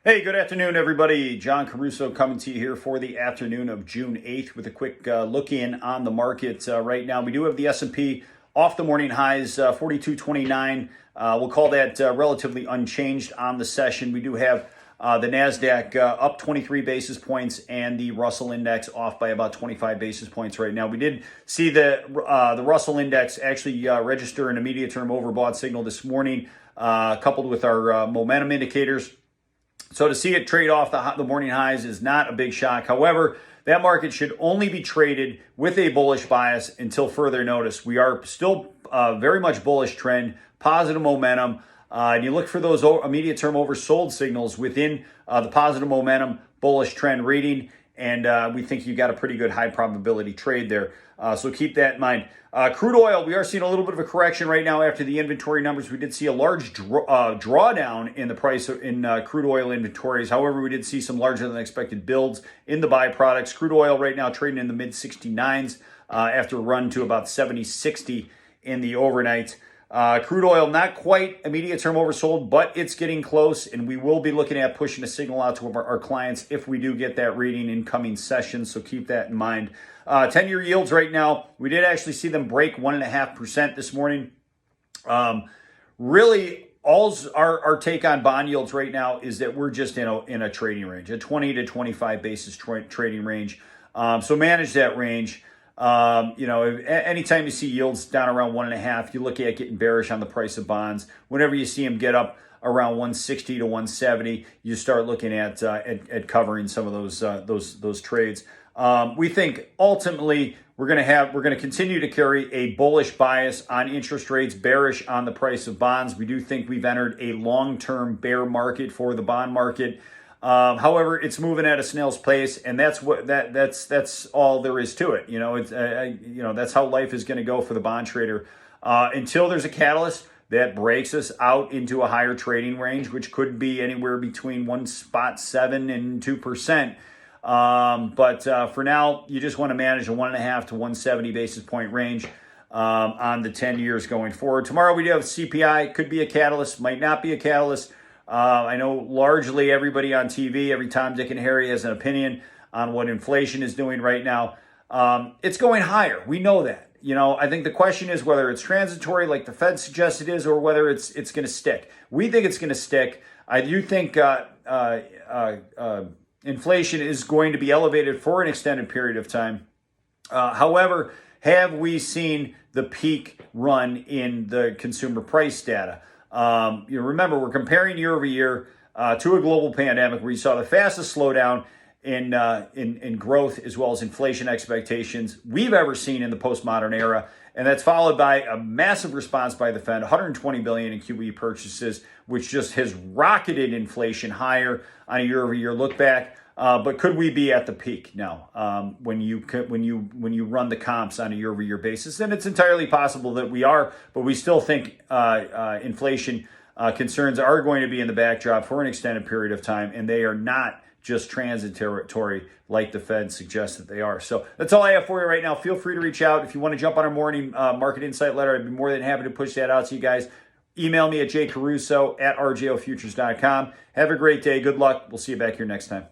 Hey, good afternoon, everybody. John Caruso coming to you here for the afternoon of June 8th with a quick look in on the market right now. We do have the S&P off the morning highs, 42.29. We'll call that relatively unchanged on the session. We do have the NASDAQ up 23 basis points and the Russell Index off by about 25 basis points right now. We did see the Russell Index actually register an immediate term overbought signal this morning, coupled with our momentum indicators. So to see it trade off the morning highs is not a big shock. However, that market should only be traded with a bullish bias until further notice. We are still very much bullish trend, positive momentum. And you look for those immediate term oversold signals within the positive momentum, bullish trend reading. And we think you got a pretty good high probability trade there. So keep that in mind. Crude oil, we are seeing a little bit of a correction right now after the inventory numbers. We did see a large drawdown in the price in crude oil inventories. However, we did see some larger than expected builds in the byproducts. Crude oil right now trading in the mid 69s after a run to about 70.60 in the overnight. Crude oil, not quite immediate term oversold, but it's getting close, and we will be looking at pushing a signal out to our clients if we do get that reading in coming sessions, so keep that in mind. 10-year yields right now, we did actually see them break 1.5% this morning. Really, our take on bond yields right now is that we're just in a trading range, a 20 to 25 basis trading range. So manage that range. Anytime you see yields down around 1.5, you look at getting bearish on the price of bonds. Whenever you see them get up around 160 to 170, you start looking at covering some of those trades. We think ultimately we're going to continue to carry a bullish bias on interest rates, bearish on the price of bonds. We do think we've entered a long-term bear market for the bond market. However, it's moving at a snail's pace, and that's all there is to it. That's how life is going to go for the bond trader until there's a catalyst that breaks us out into a higher trading range, which could be anywhere between 1.7 and 2%. But for now, you just want to manage a 1.5 to 170 basis point range on the 10 years going forward. Tomorrow we do have CPI, could be a catalyst, might not be a catalyst. I know largely everybody on TV, every Tom, Dick, and Harry has an opinion on what inflation is doing right now. It's going higher. We know that. I think the question is whether it's transitory, like the Fed suggests it is, or whether it's going to stick. We think it's going to stick. I do think inflation is going to be elevated for an extended period of time. However, have we seen the peak run in the consumer price data? Remember, we're comparing year over year to a global pandemic where you saw the fastest slowdown in growth as well as inflation expectations we've ever seen in the postmodern era. And that's followed by a massive response by the Fed, 120 billion in QE purchases, which just has rocketed inflation higher on a year over year look back. But could we be at the peak now when you run the comps on a year-over-year basis? Then it's entirely possible that we are, but we still think inflation concerns are going to be in the backdrop for an extended period of time, and they are not just transitory like the Fed suggests that they are. So that's all I have for you right now. Feel free to reach out. If you want to jump on our morning market insight letter, I'd be more than happy to push that out to you guys. Email me at jcaruso@rjofutures.com. Have a great day. Good luck. We'll see you back here next time.